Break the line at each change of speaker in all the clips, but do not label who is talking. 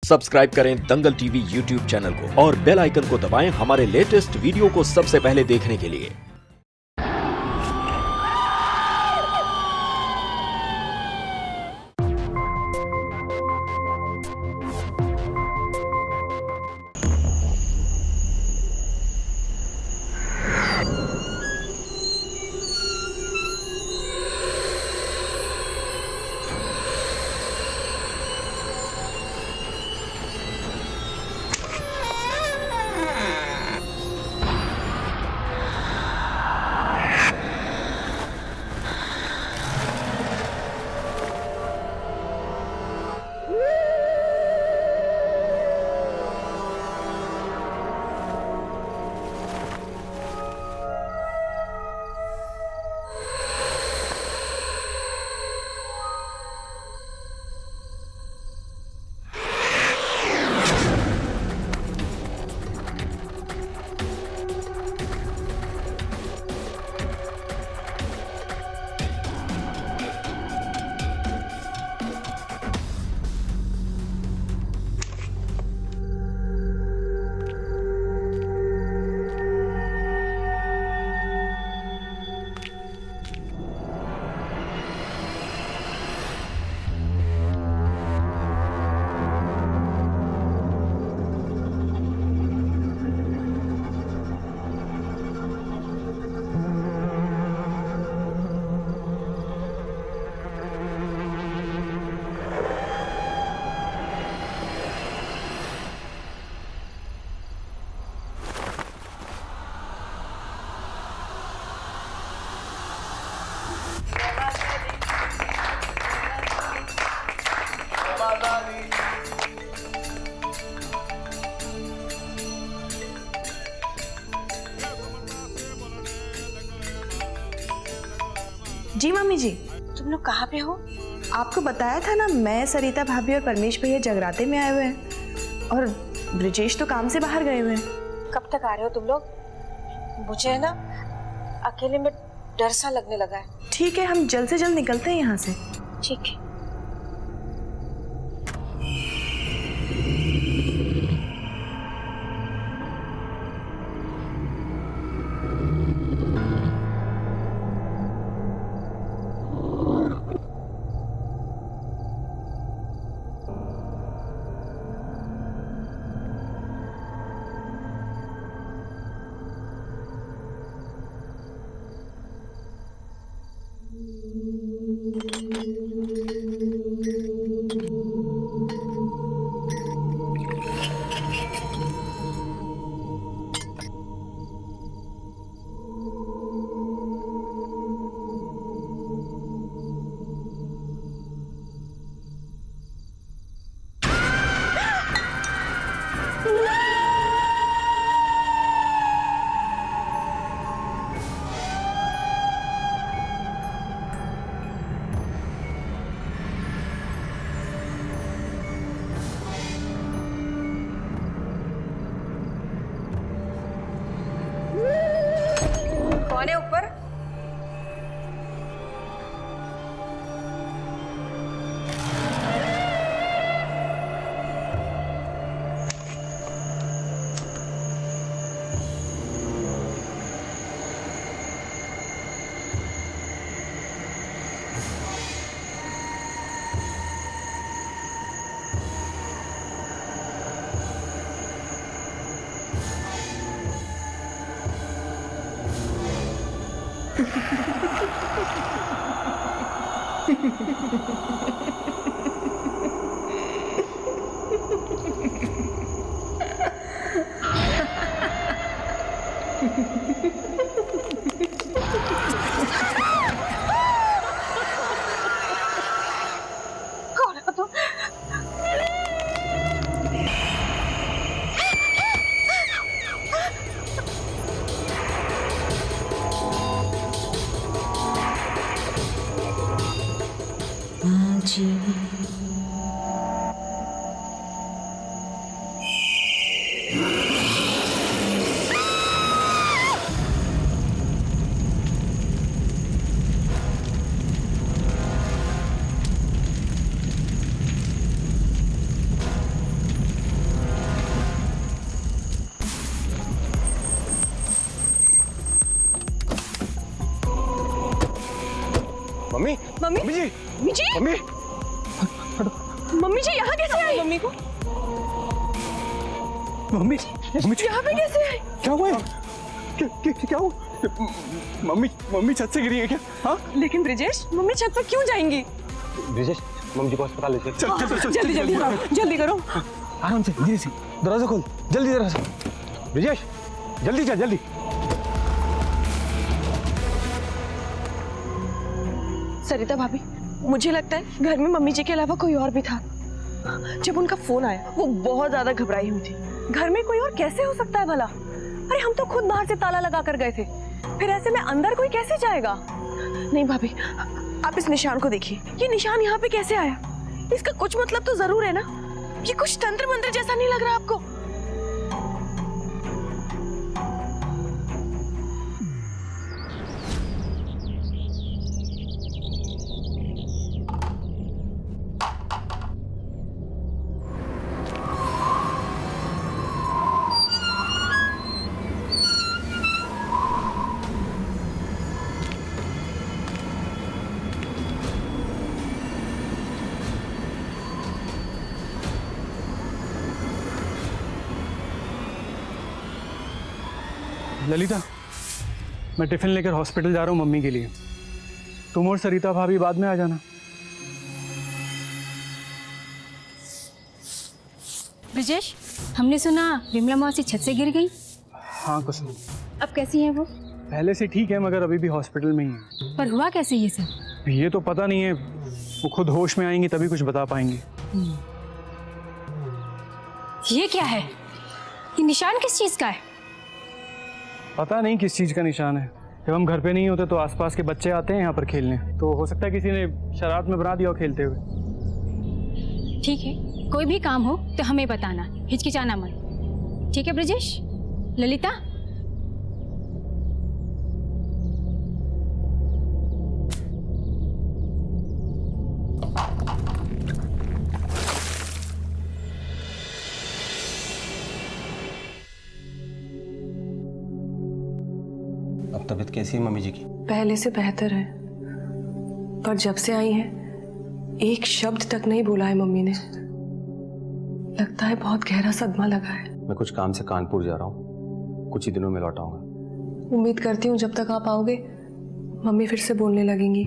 Subscribe करें दंगल TV YouTube channel को और बेल आइकन को दबाएं हमारे लेटेस्ट वीडियो को सबसे पहले देखने के लिए।
जी मम्मी जी,
तुम लोग कहाँ पे हो?
आपको बताया था ना, मैं सरिता भाभी और परमेश भैया जगराते में आए हुए हैं और ब्रिजेश तो काम से बाहर गए हुए हैं।
कब तक आ रहे हो तुम लोग? मुझे है ना अकेले में डर सा लगने लगा है।
ठीक है, हम जल्द से जल्द निकलते हैं यहाँ से।
ठीक है। कौन है ऊपर? कौन हो तुम?
मम्मी जी,
मम्मी जी,
मम्मी
मम्मी जी यहाँ कैसे आई? मम्मी को
मम्मी मम्मी
यहाँ पे कैसे आई?
क्या हुआ है? क्या हुआ? मम्मी छत से गिरी है क्या? हाँ
लेकिन ब्रिजेश, मम्मी छत पर क्यों जाएंगी?
ब्रिजेश, मम्मी जी को अस्पताल ले चल।
चल
जल्दी जल्दी जल्दी करो।
आराम से, धीरे से, दरवाजा खोल, जल्दी दरवाजा। ब्रिजेश, जल्दी चल, जल्दी।
सरिता भाभी, मुझे लगता है घर में मम्मी जी के अलावा कोई और भी था। जब उनका फोन आया वो बहुत ज्यादा घबराई हुई थी। घर में कोई और कैसे हो सकता है भला? अरे हम तो खुद बाहर से ताला लगा कर गए थे, फिर ऐसे में अंदर कोई कैसे जाएगा? नहीं भाभी, आप इस निशान को देखिए, ये निशान यहाँ पे कैसे आया? इसका कुछ मतलब तो जरूर है ना? ये कुछ तंत्र मंत्र जैसा नहीं लग रहा आपको?
ललिता, मैं टिफिन लेकर हॉस्पिटल जा रहा हूँ मम्मी के लिए। तुम और सरिता भाभी बाद में आ जाना।
ब्रिजेश, हमने सुना विमला मौसी छत से गिर गई।
हाँ कुसुम,
अब कैसी है वो?
पहले से ठीक है मगर अभी भी हॉस्पिटल में ही है।
पर हुआ कैसे ये सब?
ये तो पता नहीं है, वो खुद होश में आएंगी तभी कुछ बता पाएंगी।
ये क्या है? ये निशान किस चीज का है?
पता नहीं किस चीज़ का निशान है। जब हम घर पे नहीं होते तो आसपास के बच्चे आते हैं यहाँ पर खेलने, तो हो सकता है किसी ने शरारत में बना दिया हो खेलते हुए।
ठीक है, कोई भी काम हो तो हमें बताना, हिचकिचाना मत। ठीक है ब्रिजेश? ललिता,
अब तबीयत कैसी है मम्मी जी की?
पहले से बेहतर है, पर जब से आई है एक शब्द तक नहीं बोला है मम्मी ने। लगता है बहुत गहरा सदमा लगा है।
मैं कुछ काम से कानपुर जा रहा हूँ, कुछ ही दिनों में लौट आऊंगा।
उम्मीद करती हूँ जब तक आप आओगे मम्मी फिर से बोलने लगेंगी।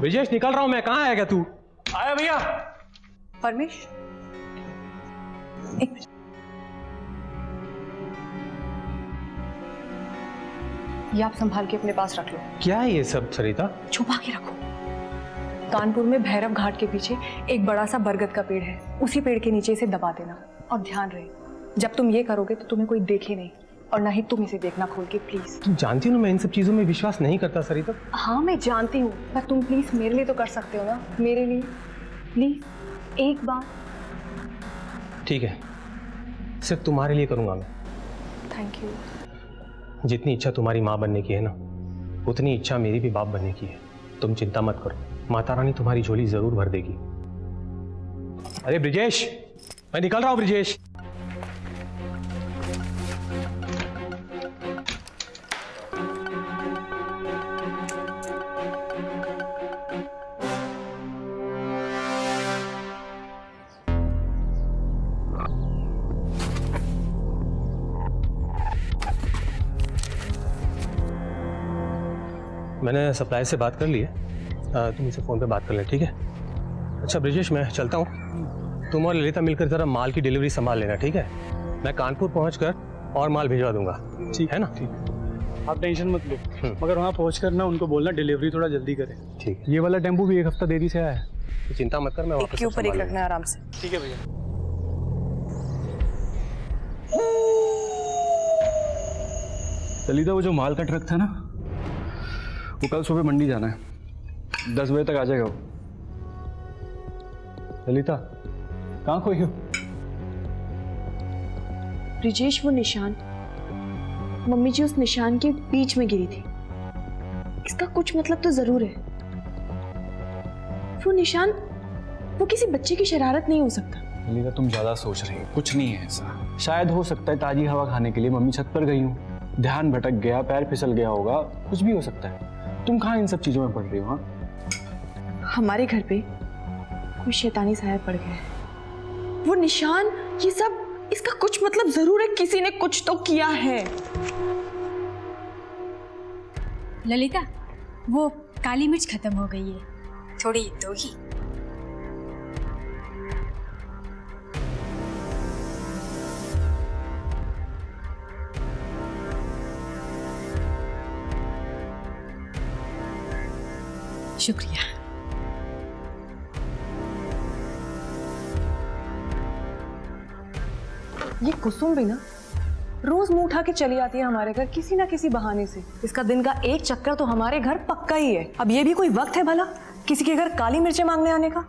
ब्रिजेश, निकल रहा हूँ मैं। कहाँ आएगा तू?
आया भैया।
परमेश, एक मिनट। ये आप संभाल के अपने पास रख लो।
क्या है ये सब सरिता?
छुपा के रखो। कानपुर में भैरव घाट के पीछे एक बड़ा सा बरगद का पेड़ है, उसी पेड़ के नीचे इसे दबा देना। और ध्यान रहे, जब तुम ये करोगे तो तुम्हें कोई देखे नहीं, और ना ही तुम इसे देखना खोल के, प्लीज।
तुम जानती हो ना मैं इन सब चीजों में विश्वास नहीं करता सरिता।
हाँ मैं जानती हूँ, पर तुम प्लीज मेरे लिए तो कर सकते हो ना? मेरे लिए प्लीज एक बार।
ठीक है, सिर्फ तुम्हारे लिए करूंगा मैं।
Thank you.
जितनी इच्छा तुम्हारी माँ बनने की है ना, उतनी इच्छा मेरी भी बाप बनने की है। तुम चिंता मत करो, माता रानी तुम्हारी झोली जरूर भर देगी। अरे ब्रिजेश, मैं निकल रहा हूँ ब्रिजेश। मैंने सप्लाई से बात कर ली है, तुम इसे फ़ोन पे बात कर ले, ठीक है? अच्छा ब्रिजेश, मैं चलता हूँ। तुम और ललिता मिलकर ज़रा माल की डिलीवरी संभाल लेना, ठीक है? मैं कानपुर पहुँचकर और माल भिजवा दूंगा, ठीक है ना? ठीक है,
आप टेंशन मत लो, मगर वहाँ पहुँचकर ना उनको बोलना डिलीवरी थोड़ा जल्दी करें।
ठीक।
ये वाला टेम्पो भी एक हफ्ता देरी से आया है।
तो चिंता मत कर, मैं
एक
वापस
के ऊपर एक
संभाल
रखना है आराम से।
ठीक है भैया। ललिता, वो जो माल का ट्रक था ना, वो कल सुबह मंडी जाना है, 10 बजे तक आ जाएगा वो। ललिता, कहाँ खोई हो?
ब्रिजेश, वो निशान, मम्मी जी उस निशान के बीच में गिरी थी। इसका कुछ मतलब तो जरूर है। वो निशान वो किसी बच्चे की शरारत नहीं हो सकता।
ललिता तुम ज्यादा सोच रही हो, कुछ नहीं है ऐसा। शायद हो सकता है ताजी हवा खाने के लिए मम्मी छत पर गई हूँ, ध्यान भटक गया, पैर फिसल गया होगा, कुछ भी हो सकता है। तुम कहाँ इन सब चीजों में पड़ रही हो? हाँ,
हमारे घर पे कोई शैतानी साया पड़ गया है। वो निशान, ये सब, इसका कुछ मतलब जरूर है, किसी ने कुछ तो किया है।
ललिता, वो काली मिर्च खत्म हो गई है, थोड़ी दो ही। शुक्रिया।
ये कुसुम भी ना रोज मुंह उठा के चली आती है हमारे घर किसी ना किसी बहाने से। इसका दिन का एक चक्कर तो हमारे घर पक्का ही है। अब ये भी कोई वक्त है भला किसी के घर काली मिर्चें मांगने आने का?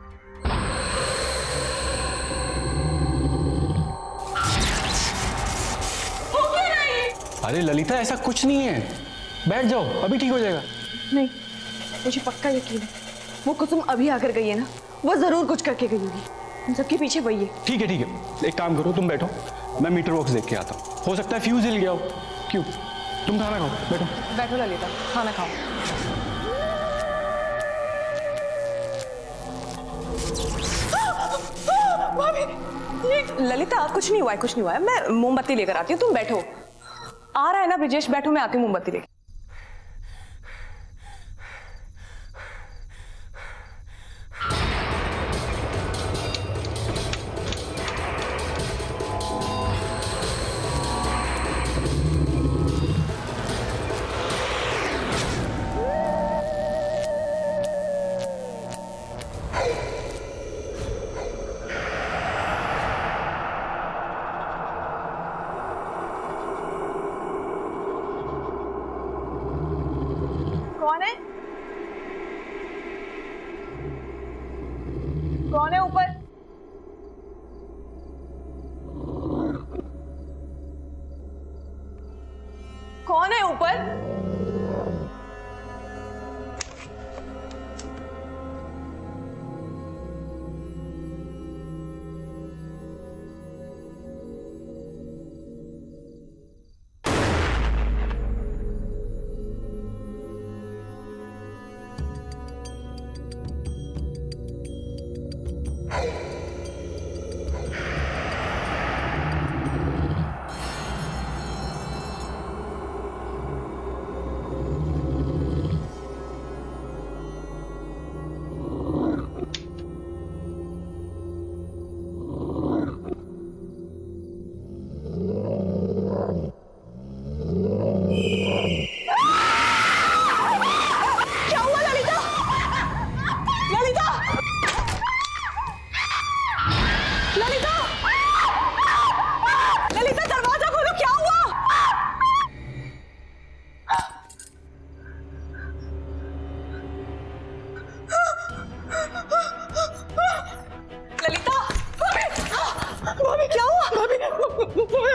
अरे ललिता ऐसा कुछ नहीं है, बैठ जाओ, अभी ठीक हो जाएगा।
नहीं, मुझे पक्का यकीन है वो कुसुम अभी आकर गई है ना, वो जरूर कुछ करके गई होगी। उन सबके पीछे वही है।
ठीक है, एक काम करो, तुम बैठो, मैं मीटर बॉक्स देख के आता हूँ। हो सकता है फ्यूज हिल गया हो। क्यों? तुम खाना खाओ, बैठो।
बैठो ललिता, खाना खाओ। ललिता कुछ नहीं हुआ है, कुछ नहीं हुआ है। मैं मोमबत्ती लेकर आती हूँ, तुम बैठो। आ रहा है ना ब्रिजेश, बैठो, मैं आती हूँ मोमबत्ती लेकर। कौन है? कौन है ऊपर? कौन है ऊपर?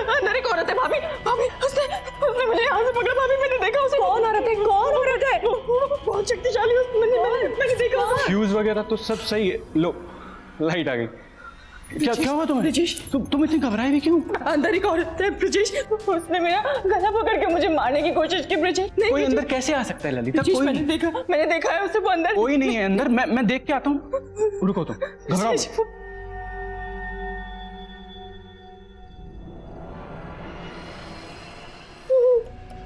अंदर एक औरत है भाभी, भाभी उसने मुझे यहाँ से पकड़ा भाभी, मैंने देखा उसे। कौन औरत है? कौन औरत है? बहुत शक्तिशाली, मैंने देखा।
फ्यूज वगैरह तो सब सही है। लो, लाइट आ गई। क्या हुआ तुम्हें? ब्रिजेश, तुम इतनी घबराई हुई क्यों?
अंदर एक औरत है ब्रिजेश, उसने मेरा गला पकड़ के मुझे मारने की कोशिश की। ब्रिजेश,
कोई अंदर कैसे आ सकता है ललिता? कोई
मैंने देखा है उसे, वो अंदर।
कोई नहीं है अंदर, मैं देख के आता हूँ। रुको तुम, घबराओ।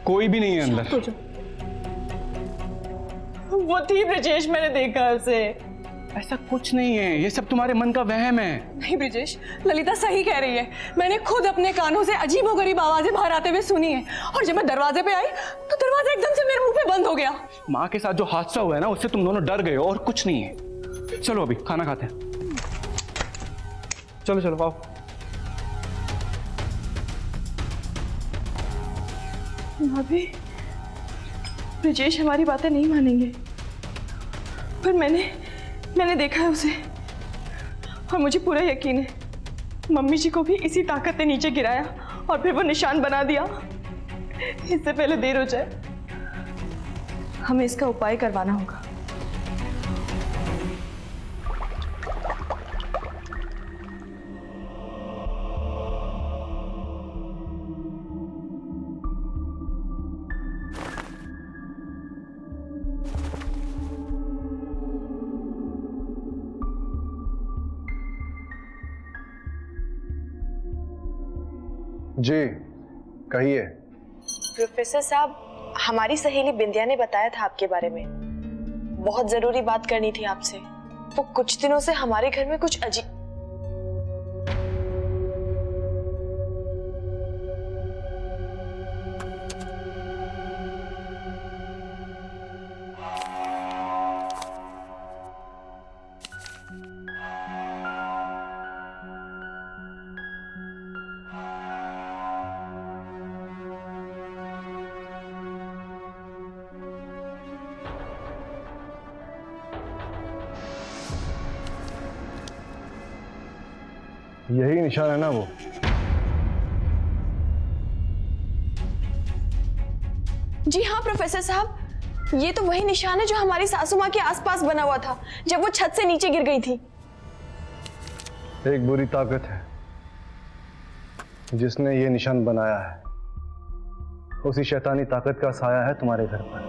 कोई भी नहीं है अंदर।
वो थी ब्रिजेश, मैंने देखा उसे।
ऐसा कुछ नहीं है, ये सब तुम्हारे मन का वहम है।
नहीं ब्रिजेश, ललिता सही कह रही है। मैंने खुद अपने कानों से अजीबोगरीब आवाजें बाहर आते हुए सुनी है, और जब मैं दरवाजे पे आई तो दरवाजा एकदम से मेरे मुंह पे बंद हो गया।
माँ के साथ जो हादसा हुआ है ना, उससे तुम दोनों डर गए हो, और कुछ नहीं है। चलो अभी खाना खाते हैं। चलो चलो आओ।
भाभी, ब्रिजेश हमारी बातें नहीं मानेंगे, पर मैंने देखा है उसे, और मुझे पूरा यकीन है मम्मी जी को भी इसी ताकत ने नीचे गिराया और फिर वो निशान बना दिया। इससे पहले देर हो जाए, हमें इसका उपाय करवाना होगा।
जी कहिए।
प्रोफेसर साहब, हमारी सहेली बिंदिया ने बताया था आपके बारे में। बहुत जरूरी बात करनी थी आपसे। वो कुछ दिनों से हमारे घर में कुछ अजीब।
यही निशान है ना वो?
जी हाँ प्रोफेसर साहब, ये तो वही निशान है जो हमारी सासू माँ के आसपास बना हुआ था जब वो छत से नीचे गिर गई थी।
एक बुरी ताकत है जिसने ये निशान बनाया है। उसी शैतानी ताकत का साया है तुम्हारे घर पर।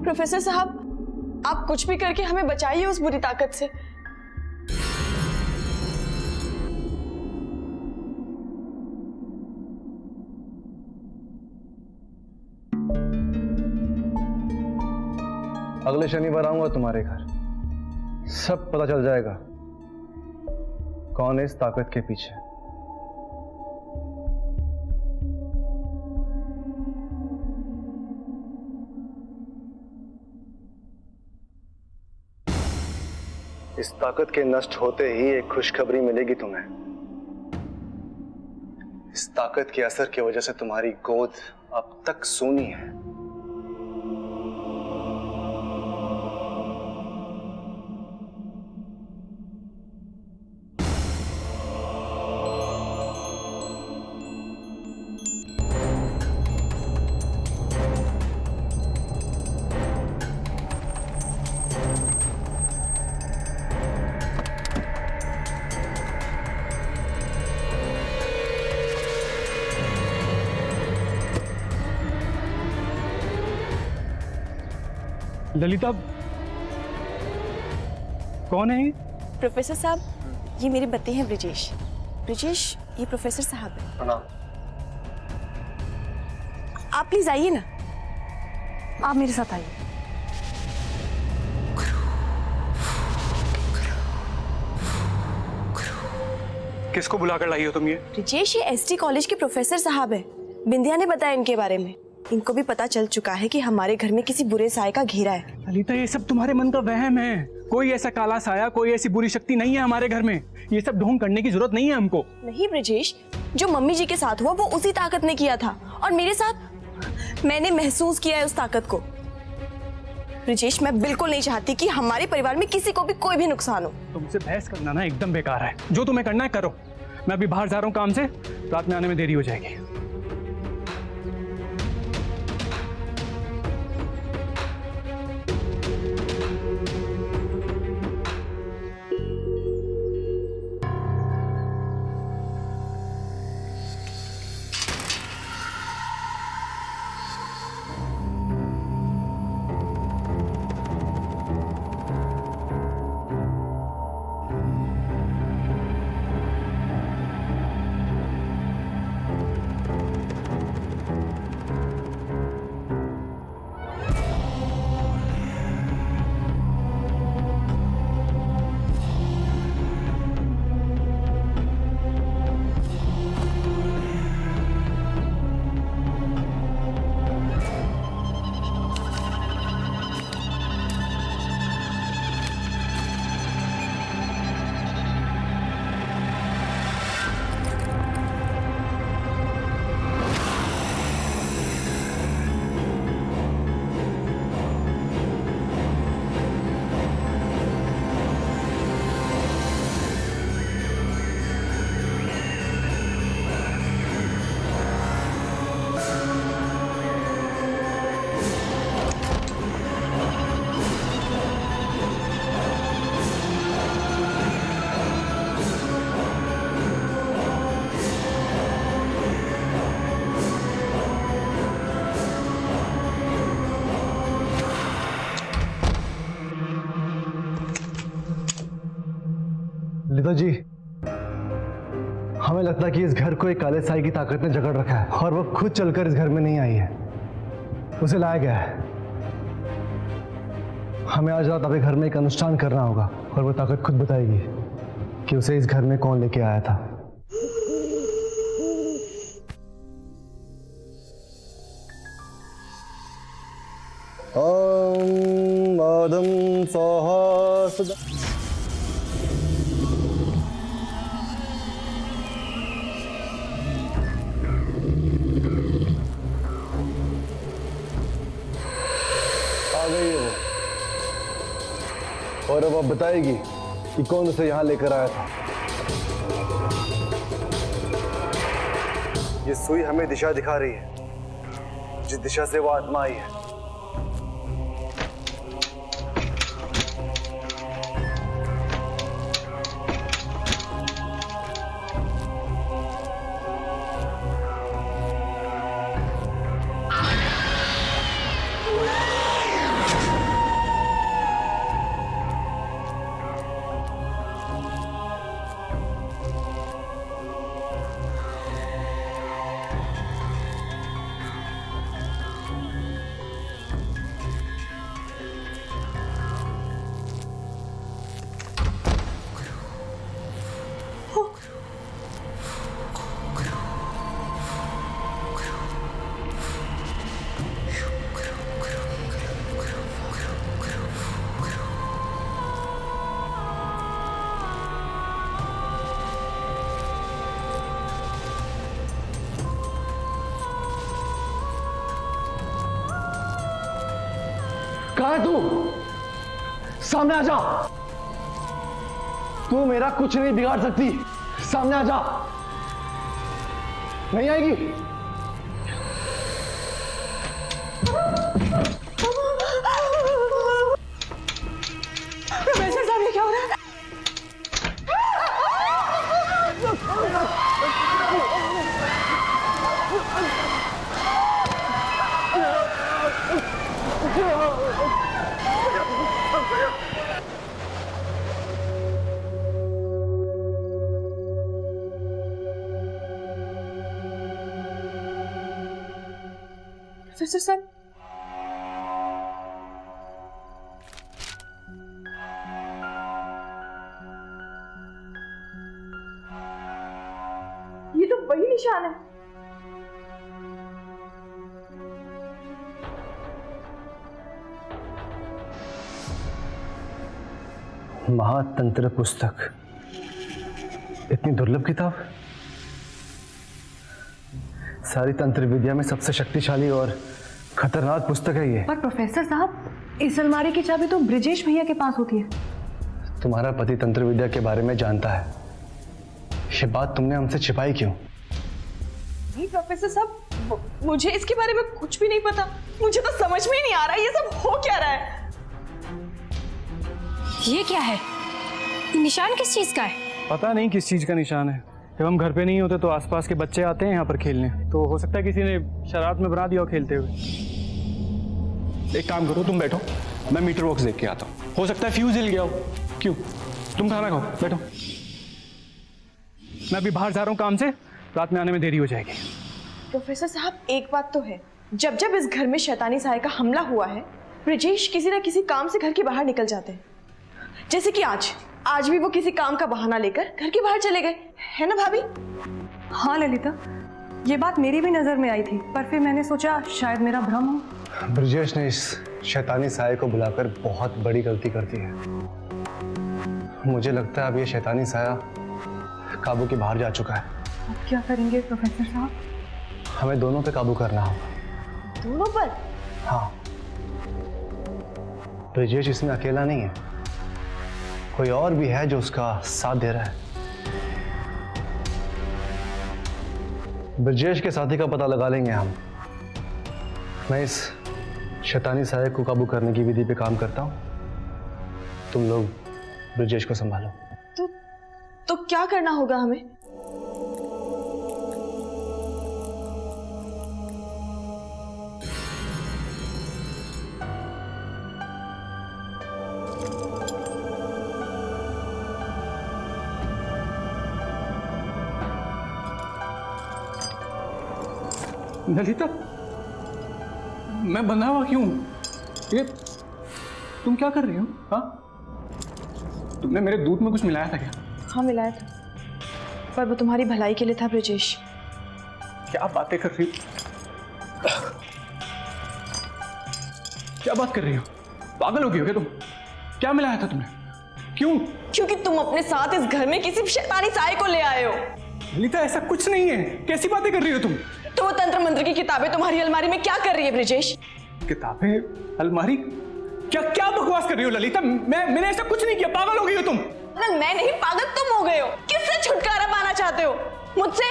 प्रोफेसर साहब, आप कुछ भी करके हमें बचाइए उस बुरी ताकत से।
अगले शनिवार आऊंगा तुम्हारे घर, सब पता चल जाएगा कौन है इस ताकत के पीछे। इस ताकत के नष्ट होते ही एक खुशखबरी मिलेगी तुम्हें। इस ताकत के असर की वजह से तुम्हारी गोद अब तक सूनी है। ललिता, कौन है ये?
प्रोफेसर साहब, ये मेरे बच्चे हैं ब्रिजेश। ब्रिजेश, ये प्रोफेसर साहब है।
प्रणाम।
आप प्लीज आइए ना, आप मेरे साथ आइए।
किसको बुलाकर लाई हो तुम ये?
ब्रिजेश, ये एसटी कॉलेज के प्रोफेसर साहब है। बिंदिया ने बताया इनके बारे में। इनको भी पता चल चुका है कि हमारे घर में किसी बुरे साए का घेरा है।
ललिता, ये सब तुम्हारे मन का वहम है। कोई ऐसा काला साया, कोई ऐसी बुरी शक्ति नहीं है हमारे घर में। ये सब ढोंग करने की जरूरत नहीं है हमको।
नहीं ब्रिजेश, जो मम्मी जी के साथ हुआ वो उसी ताकत ने किया था, और मेरे साथ मैंने महसूस किया है उस ताकत को। ब्रिजेश, मैं बिल्कुल नहीं चाहती कि हमारे परिवार में किसी को भी कोई भी नुकसान हो।
तुमसे बहस करना ना एकदम बेकार है। जो तुम्हें करना है करो। मैं अभी बाहर जा रहा हूँ काम से, रात में आने में देरी हो जाएगी। ललिता जी,
हमें लगता है कि इस घर को एक काले साई की ताकत ने जकड़ रखा है और वो खुद चलकर इस घर में नहीं आई है, उसे लाया गया है। हमें आज रात अपने घर में एक अनुष्ठान करना होगा और वो ताकत खुद बताएगी कि उसे इस घर में कौन लेके आया था। ओम आदम स्वाहा सदा। आ गई है वो, और अब बताएगी कि कौन उसे यहां लेकर आया था। ये सुई हमें दिशा दिखा रही है, जिस दिशा से वो आत्मा आई है। कहाँ है तू? सामने आ जा। तू मेरा कुछ नहीं बिगाड़ सकती, सामने आ जा। नहीं आएगी?
प्रोफेसर साहब ये क्या हो रहा है? प्रोफेसर साहब, ये तो वही निशान है।
महातंत्र पुस्तक, इतनी दुर्लभ किताब। सारी तंत्र विद्या में सबसे शक्तिशाली और खतरनाक पुस्तक है ये।
पर प्रोफेसर साहब, इस अलमारी की चाबी तो ब्रिजेश भैया के पास होती है।
तुम्हारा पति तंत्र विद्या के बारे में जानता है, ये बात तुमने हमसे छिपाई क्यों?
नहीं प्रोफेसर साहब, मुझे इसके बारे में कुछ भी नहीं पता। मुझे तो समझ में ही नहीं आ रहा ये सब हो क्या रहा है।
ये क्या है? ये निशान किस चीज का है?
पता नहीं किस चीज़ का निशान है। जब हम घर पे नहीं होते तो आसपास के बच्चे आते हैं यहाँ पर खेलने, तो हो सकता है किसी ने शरारत में बना दिया हो खेलते हुए। एक काम करो, तुम बैठो, मैं मीटर बॉक्स देख के आता हूँ। हो सकता है फ्यूज हिल गया हो। क्यों? तुम खाना खाओ, बैठो। मैं अभी बाहर जा रहा हूँ काम से, रात में आने में देरी हो जाएगी।
प्रोफेसर साहब, एक बात तो है, जब जब इस घर में शैतानी साय का हमला हुआ है, ब्रिजेश किसी न किसी काम से घर के बाहर निकल जाते हैं। जैसे कि आज भी वो किसी काम का बहाना लेकर घर के बाहर चले गए, है ना भाभी?
हाँ ललिता, ये बात मेरी भी नजर में आई थी, पर फिर मैंने सोचा शायद मेरा भ्रम हो।
ब्रिजेश ने इस शैतानी साये को बुलाकर बहुत बड़ी गलती कर दी है। मुझे लगता है अब ये शैतानी साया काबू के बाहर जा चुका है।
अब क्या करेंगे प्रोफेसर साहब?
हमें दोनों पे काबू करना होगा।
दोनों पर?
हाँ, ब्रिजेश इसमें अकेला नहीं है, कोई और भी है जो उसका साथ दे रहा है। ब्रिजेश के साथी का पता लगा लेंगे हम। मैं इस शैतानी साये को काबू करने की विधि पे काम करता हूँ, तुम लोग ब्रिजेश को संभालो।
तो क्या करना होगा हमें?
ललिता, मैं बंधा हुआ क्यों? ये तुम क्या कर रही हो? हाँ, तुमने मेरे दूध में कुछ मिलाया था क्या?
हाँ मिलाया था, पर वो तुम्हारी भलाई के लिए था ब्रिजेश।
क्या बातें कर रही हो? क्या बात कर रही हो? पागल हो गई हो क्या तुम? क्या मिलाया था तुमने? क्यों?
क्योंकि तुम अपने साथ इस घर में किसी शैतानी साये को ले आए हो।
ललिता, ऐसा कुछ नहीं है। कैसी बातें कर रही हो तुम?
तो वो तंत्र मंत्र की किताबें तुम्हारी अलमारी में क्या कर रही है ब्रिजेश?
किताबें? अलमारी? क्या क्या बकवास कर रही हो ललिता? मैंने ऐसा कुछ नहीं किया। पागल हो गई हो तुम?
अगर मैं नहीं, पागल तुम हो गए हो। किससे छुटकारा पाना चाहते हो? मुझसे?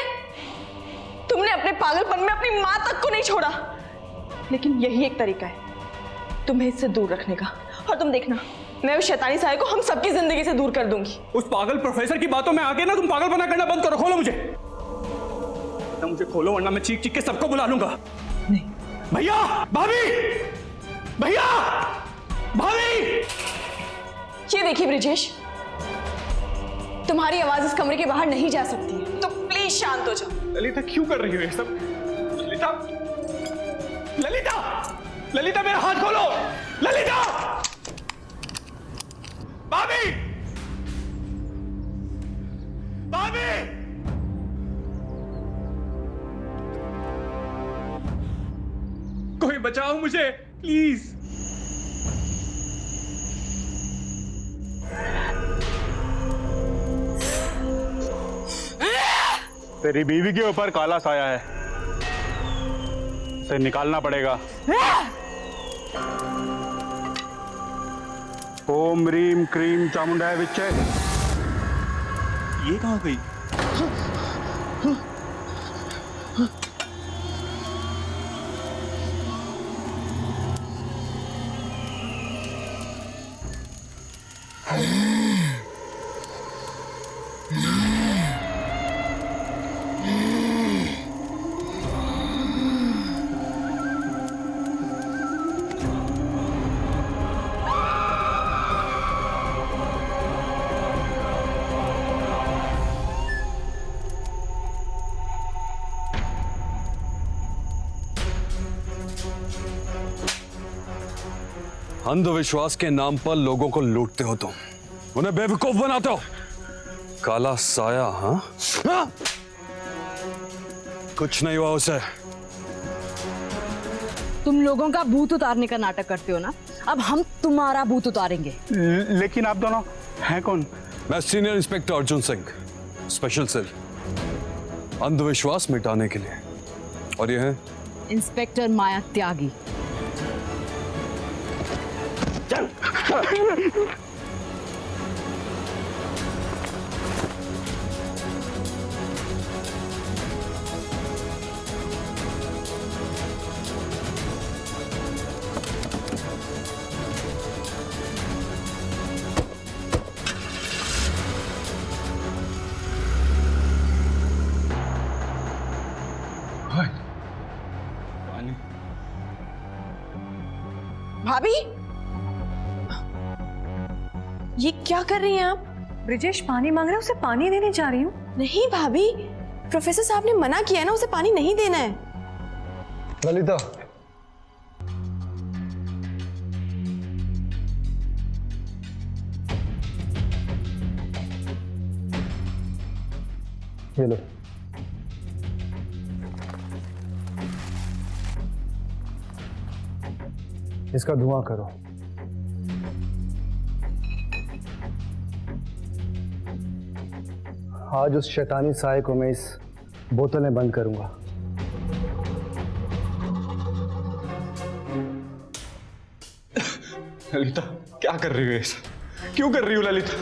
तुमने अपने पागलपन में अपनी माँ तक को नहीं छोड़ा, लेकिन यही एक तरीका है तुम्हें इससे दूर रखने का। और तुम देखना, मैं उस शैतानी साये को हम सबकी जिंदगी से दूर कर दूंगी।
उस पागल प्रोफेसर की बातों में आके ना तुम पागलपना करना बंद करो। खोलो मुझे, ना मुझे खोलो वरना मैं चीख चीख के सबको बुला लूंगा।
नहीं।
भैया, भाभी, भैया, भाभी।
ये देखिए ब्रिजेश, तुम्हारी आवाज इस कमरे के बाहर नहीं जा सकती है, तो प्लीज शांत हो जाओ।
ललिता, क्यों कर रही हो ये सब? ललिता, ललिता, ललिता, मेरा हाथ खोलो। ललिता, भाभी, भाभी, कोई बचाओ मुझे प्लीज।
तेरी बीवी के ऊपर काला साया है, उसे निकालना पड़ेगा। ओम रीम क्रीम चामुंडाय विच्चे।
ये कहां गई?
अंधविश्वास के नाम पर लोगों को लूटते हो तुम, उन्हें बेवकूफ बनाते हो। काला साया? हाँ, कुछ नहीं हुआ उसे।
तुम लोगों का भूत उतारने का नाटक करते हो ना, अब हम तुम्हारा भूत उतारेंगे।
लेकिन आप दोनों हैं कौन?
मैं senior inspector Arjun Singh, special cell, अंधविश्वास मिटाने के लिए। और ये है
इंस्पेक्टर माया त्यागी।
भाभी, ये क्या कर रही हैं आप?
ब्रिजेश पानी मांग रहा है, उसे पानी देने जा रही हूँ।
नहीं भाभी, प्रोफेसर साहब ने मना किया है ना, उसे पानी नहीं देना है।
ललिता, ये लो। इसका धुआं करो। आज उस शैतानी साये को मैं इस बोतल में बंद करूंगा।
ललिता, क्या कर रही हो ऐसा? क्यों कर रही हो ललिता?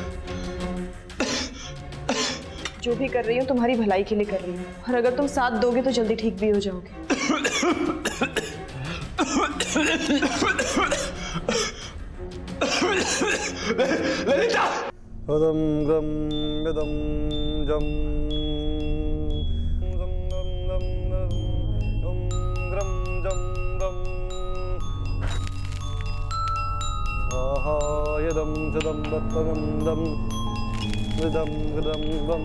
जो भी कर रही हूँ तुम्हारी भलाई के लिए कर रही हूँ, और अगर तुम साथ दोगे तो जल्दी ठीक भी हो जाओगे।
ललिता!
गम गम गदम जम गम गम गम गम गम जम गम आहा यदम जदम बत्तगम दम गदम गदम गम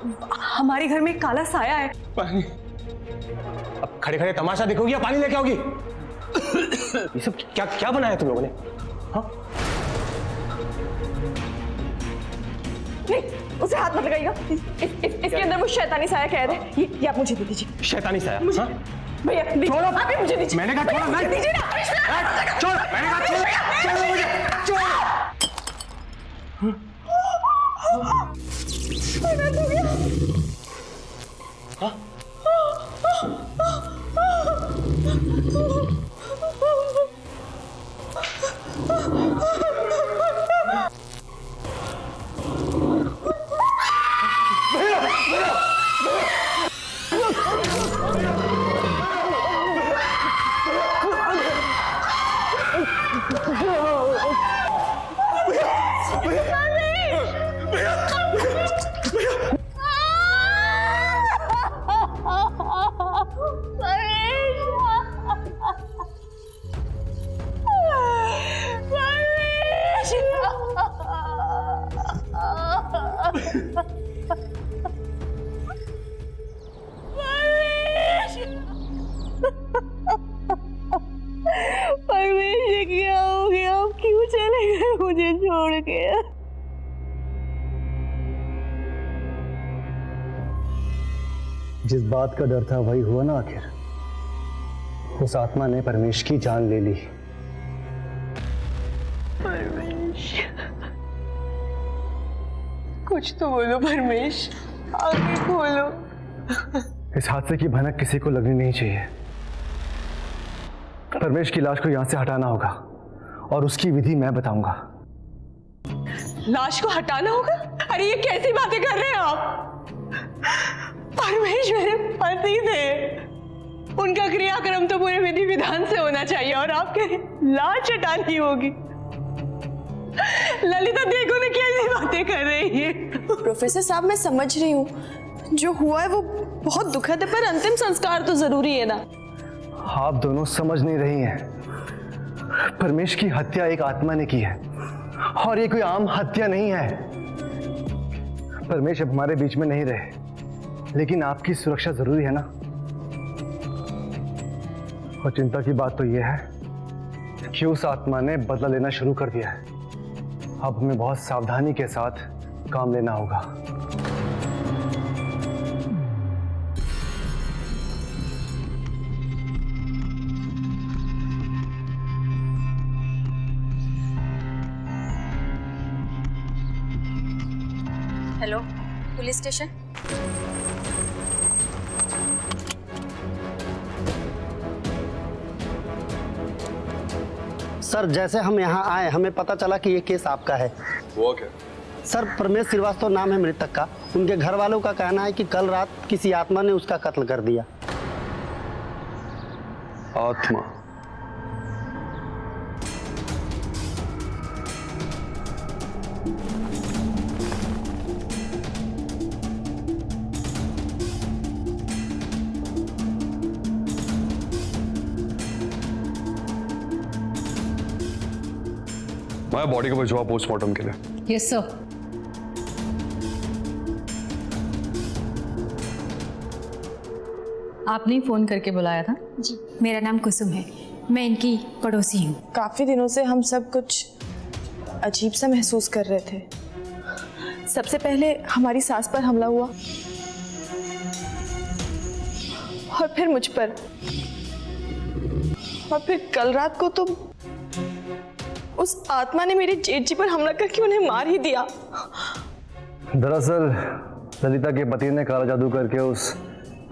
हमारे घर में एक काला साया है।
पानी। अब खड़े खड़े तमाशा देखोगी या पानी लेके आओगी? ये सब क्या क्या बनाया तुम लोगों ने? हाँ?
नहीं, उसे हाथ मत लगाइएगा। इसके अंदर वो शैतानी साया कैद है। ये आप मुझे दे दीजिए।
शैतानी साया?
मुझे,
हाँ?
भैया
छोड़ो।
आप ही मुझे दीजिए।
मैंने कहा छोड़ो,
मुझे दीजिए ना।
छोड़, मैंने कहा छोड़, छोड़ो मुझे, छोड़। हाँ?
परमेश, ये क्या हो गया? आप क्यों चले गए मुझे छोड़ के?
जिस बात का डर था वही हुआ ना आखिर। उस आत्मा ने परमेश की जान ले ली।
परमेश, कुछ तो बोलो परमेश, आगे खोलो।
इस हादसे की भनक किसी को लगनी नहीं चाहिए। परमेश की लाश को यहां से हटाना होगा और उसकी विधि मैं बताऊंगा।
लाश को हटाना होगा? अरे ये कैसी बातें कर रहे हैं आप? परमेश मेरे पति थे, उनका क्रियाक्रम तो पूरे विधि विधान से होना चाहिए और आप कह रहे लाश हटानी होगी। ललिता देखो ना कैसी बातें कर रही है।
प्रोफेसर साहब, मैं समझ रही हूँ, जो हुआ है वो बहुत दुखद है, पर अंतिम संस्कार तो जरूरी है ना।
आप दोनों समझ नहीं रही हैं। परमेश की हत्या एक आत्मा ने की है और ये कोई आम हत्या नहीं है। परमेश अब हमारे बीच में नहीं रहे, लेकिन आपकी सुरक्षा जरूरी है ना। और चिंता की बात तो यह है कि उस आत्मा ने बदला लेना शुरू कर दिया है। अब हमें बहुत सावधानी के साथ काम लेना होगा।
Hello, police station.
सर, जैसे हम यहाँ आए हमें पता चला कि ये केस आपका है।
हुआ क्या?
सर, परमेश श्रीवास्तव नाम है मृतक का। उनके घर वालों का कहना है कि कल रात किसी आत्मा ने उसका कत्ल कर दिया।
आत्मा? मैं बॉडी को भिजवा पोस्टमार्टम के लिए।
Yes sir. आपने ही फोन करके बुलाया था?
जी, मेरा नाम कुसुम है, मैं इनकी पड़ोसी हूँ।
काफी दिनों से हम सब कुछ अजीब सा महसूस कर रहे थे। सबसे पहले हमारी सास पर हमला हुआ और फिर मुझ पर, और फिर कल रात को तो उस आत्मा ने मेरे जेठ जी पर हमला करके उन्हें मार ही दिया।
दरअसल ललिता के पति ने काला जादू करके उस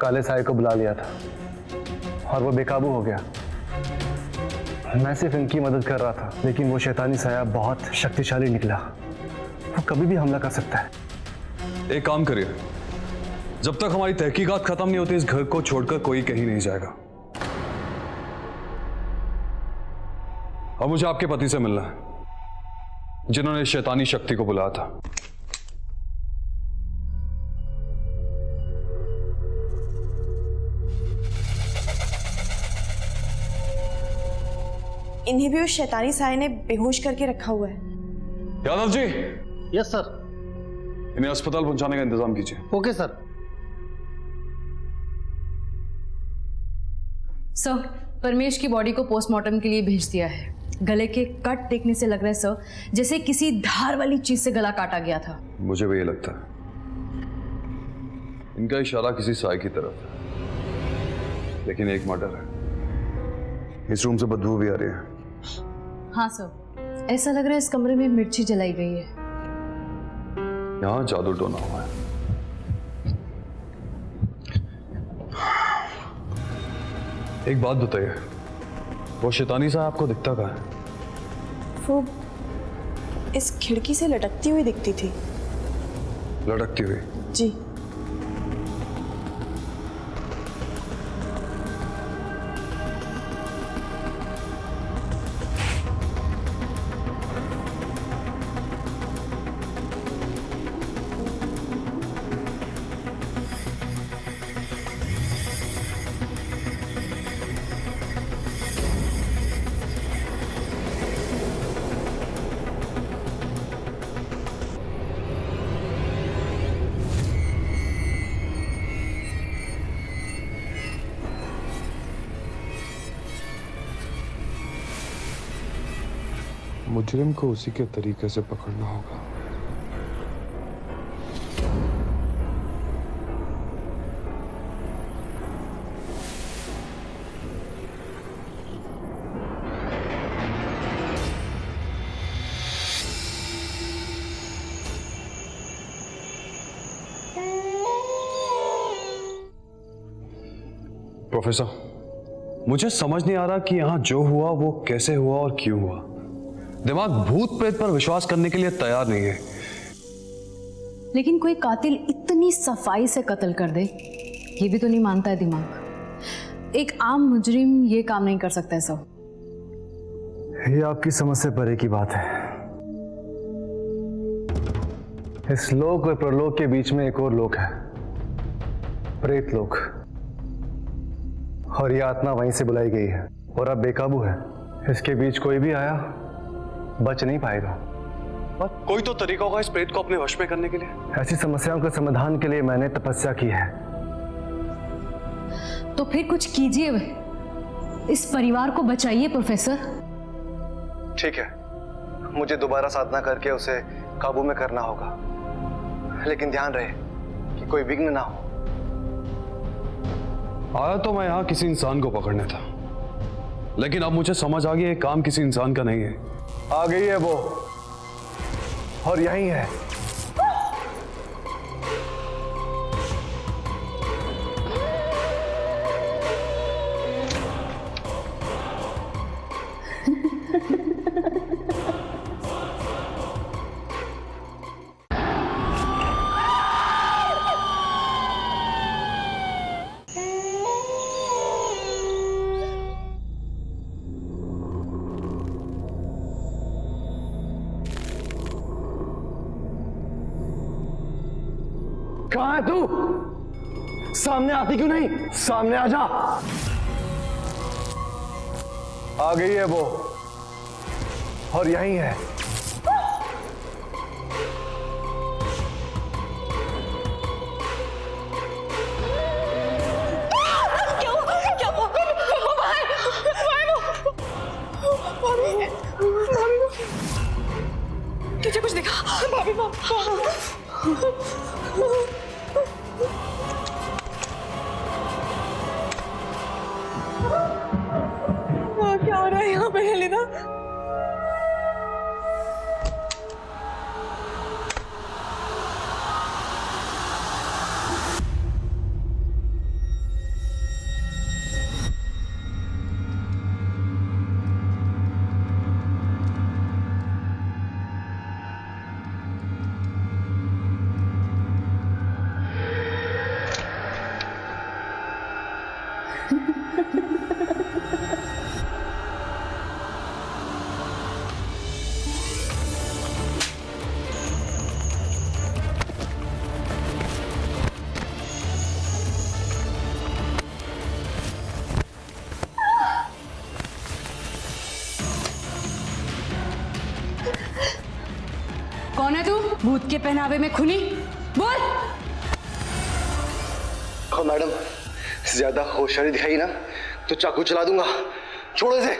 काले साए को बुला लिया था और वो बेकाबू हो गया। मैं सिर्फ इनकी मदद कर रहा था, लेकिन वो शैतानी साया बहुत शक्तिशाली निकला। वो कभी भी हमला कर सकता है।
एक काम करिए, जब तक हमारी तहकीकात खत्म नहीं होती इस घर को छोड़कर कोई कहीं नहीं जाएगा। अब मुझे आपके पति से मिलना है, जिन्होंने इस शैतानी शक्ति को बुलाया था।
इन्हें भी उस शैतानी साए ने बेहोश करके रखा हुआ है।
यादव जी।
Yes sir.
इन्हें अस्पताल पहुंचाने का इंतजाम कीजिए।
Okay sir.
सर, परमेश की बॉडी को पोस्टमार्टम के लिए भेज दिया है। गले के कट देखने से लग रहा है सर जैसे किसी धार वाली चीज से गला काटा गया था।
मुझे भी ये लगता है। इनका इशारा किसी साय की तरफ है, लेकिन एक मर्डर है। इस रूम से बदबू भी आ रही है।
हाँ सर, ऐसा लग रहा है इस कमरे में मिर्ची जलाई गई है।
यहाँ जादू टोना हुआ है। एक बात बताइए, वो शैतानी सा आपको दिखता कहाँ है?
वो इस खिड़की से लटकती हुई दिखती थी।
लटकती हुई?
जी।
मुजरिम को उसी के तरीके से पकड़ना होगा। प्रोफेसर, मुझे समझ नहीं आ रहा कि यहां जो हुआ वो कैसे हुआ और क्यों हुआ। दिमाग भूत प्रेत पर विश्वास करने के लिए तैयार नहीं है।
लेकिन कोई कातिल इतनी सफाई से कत्ल कर दे, ये भी तो नहीं मानता है दिमाग। एक आम मुजरिम ये काम नहीं कर सकता है सर।
ये आपकी समझ से परे की बात है। इस लोक और परलोक के बीच में एक और लोक है, प्रेत लोक, और ये आत्मा वहीं से बुलाई गई है और अब बेकाबू है। इसके बीच कोई भी आया बच नहीं पाएगा।
पर कोई तो तरीका होगा इस प्रेत को अपने वश में करने के लिए।
ऐसी समस्याओं के समाधान के लिए मैंने तपस्या की है।
तो फिर कुछ कीजिए, इस परिवार को बचाइए प्रोफेसर।
ठीक है, मुझे दोबारा साधना करके उसे काबू में करना होगा, लेकिन ध्यान रहे कि कोई विघ्न ना हो।
आया तो मैं यहाँ किसी इंसान को पकड़ने था, लेकिन अब मुझे समझ आ गया ये काम किसी इंसान का नहीं है।
आ गई है वो, और यही है। कहाँ है तू? सामने आती क्यों नहीं? सामने आ जा। आ गई है वो, और यही है।
तुझे कुछ दिखा? भाभी क्या हो रहा है यहाँ पे हेलिना?
कौन है तू? भूत के पहनावे में खुली?
बोल।
मैडम ज्यादा होशियारी दिखाई ना तो चाकू चला दूंगा, छोड़ो इसे।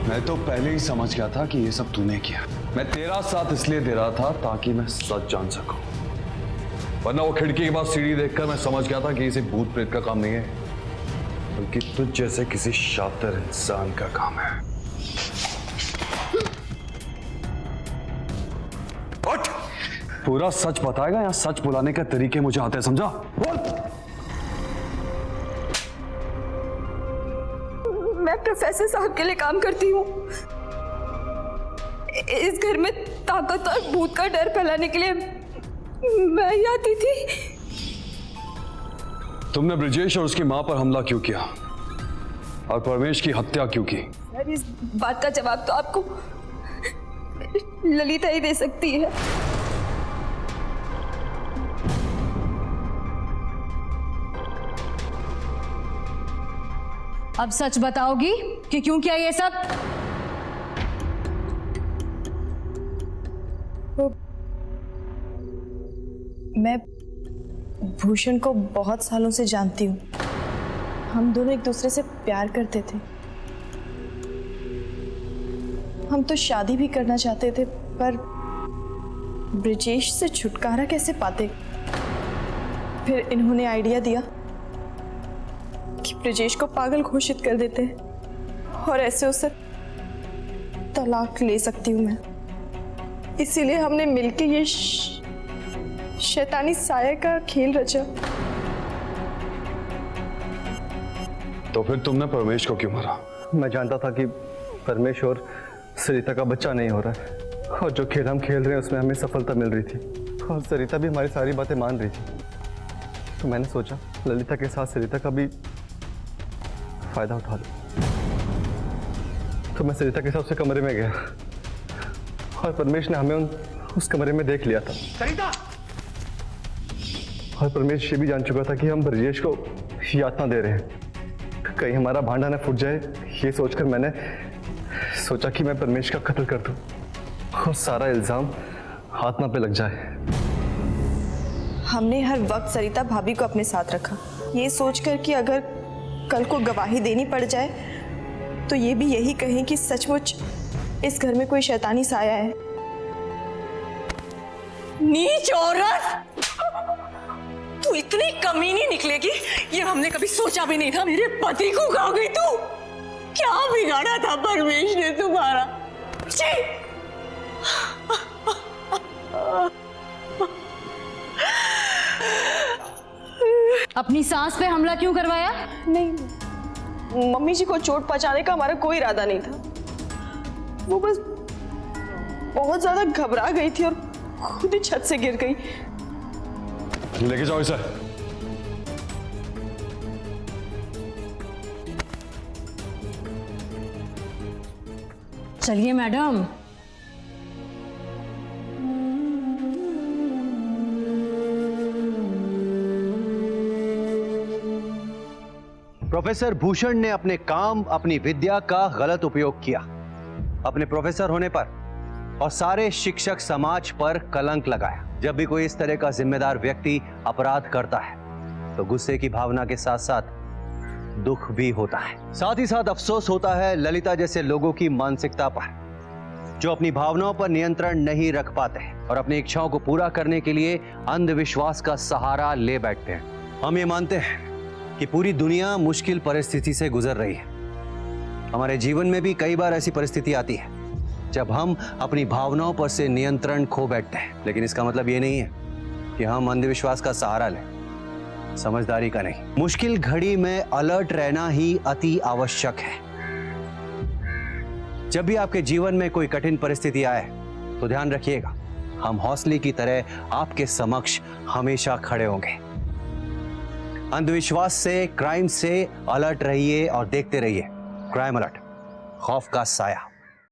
मैं तो पहले ही समझ गया था कि ये सब तूने किया। मैं तेरा साथ इसलिए दे रहा था ताकि मैं सच जान सकूं, वरना वो खिड़की के पास सीढ़ी देखकर मैं समझ गया था कि इसे भूत प्रेत का काम नहीं है, बल्कि तुझ जैसे किसी शातिर इंसान का काम है। उठ! पूरा सच बताएगा या सच बुलाने के तरीके मुझे आते हैं, समझा? बोल।
मैं प्रोफेसर साहब के लिए काम करती हूँ। इस घर में ताकत और भूत का डर फैलाने के लिए मैं ही आती थी।
तुमने ब्रिजेश और उसकी मां पर हमला क्यों किया और परमेश की हत्या क्यों की?
सर, इस बात का जवाब तो आपको ललिता ही दे सकती है।
अब सच बताओगी कि क्यों किया ये सब?
मैं भूषण को बहुत सालों से जानती हूँ। हम दोनों एक दूसरे से प्यार करते थे। हम तो शादी भी करना चाहते थे, पर ब्रिजेश से छुटकारा कैसे पाते? फिर इन्होंने आइडिया दिया कि ब्रिजेश को पागल घोषित कर देते हैं और ऐसे उसे तलाक ले सकती हूँ मैं। इसीलिए हमने मिलकर ये शैतानी साया का खेल रचा।
तो फिर तुमने परमेश को क्यों मारा?
मैं जानता था कि परमेश और सरिता का बच्चा नहीं हो रहा है, और जो खेल हम खेल रहे हैं उसमें हमें सफलता मिल रही थी, और सरिता भी हमारी सारी बातें मान रही थी। तो मैंने सोचा ललिता के साथ सरिता का भी फायदा उठा लूं। तो मैं सरिता के साथ उसके कमरे में गया और परमेश ने हमें उस कमरे में देख लिया था।
सरिता!
और परमेश ये भी जान चुका था कि हम ब्रजेश को यातना दे रहे हैं। कहीं हमारा भांडा न फूट जाए, ये सोचकर मैंने सोचा कि मैं परमेश का कत्ल कर दूं और सारा इल्जाम आत्मा पे लग जाए।
हमने हर वक्त सरिता भाभी को अपने साथ रखा, ये सोचकर कि अगर कल को गवाही देनी पड़ जाए तो ये भी यही कहें कि सचमुच इस घर में कोई शैतानी साया है।
नीच औरत! तू इतनी कमीनी निकलेगी ये हमने कभी सोचा भी नहीं था। मेरे पति को खा गई तू। क्या बिगाड़ा था परमेश ने तुम्हारा?
अपनी सास पे हमला क्यों करवाया?
नहीं, मम्मी जी को चोट पहुंचाने का हमारा कोई इरादा नहीं था। वो बस बहुत ज्यादा घबरा गई थी और खुद ही छत से गिर गई।
लेके जाओ इसे।
चलिए मैडम।
प्रोफेसर भूषण ने अपने काम, अपनी विद्या का गलत उपयोग किया। अपने प्रोफेसर होने पर और सारे शिक्षक समाज पर कलंक लगाया। जब भी कोई इस तरह का जिम्मेदार व्यक्ति अपराध करता है तो गुस्से की भावना के साथ साथ दुख भी होता है। साथ ही साथ अफसोस होता है ललिता जैसे लोगों की मानसिकता पर, जो अपनी भावनाओं पर नियंत्रण नहीं रख पाते हैं और अपनी इच्छाओं को पूरा करने के लिए अंधविश्वास का सहारा ले बैठते हैं। हम ये मानते हैं कि पूरी दुनिया मुश्किल परिस्थिति से गुजर रही है। हमारे जीवन में भी कई बार ऐसी परिस्थिति आती है जब हम अपनी भावनाओं पर से नियंत्रण खो बैठते हैं, लेकिन इसका मतलब ये नहीं है कि हम अंधविश्वास का सहारा लें, समझदारी का नहीं। मुश्किल घड़ी में अलर्ट रहना ही अति आवश्यक है। जब भी आपके जीवन में कोई कठिन परिस्थिति आए तो ध्यान रखिएगा, हम हौसले की तरह आपके समक्ष हमेशा खड़े होंगे। अंधविश्वास से, क्राइम से अलर्ट रहिए और देखते रहिए क्राइम अलर्ट, खौफ का साया।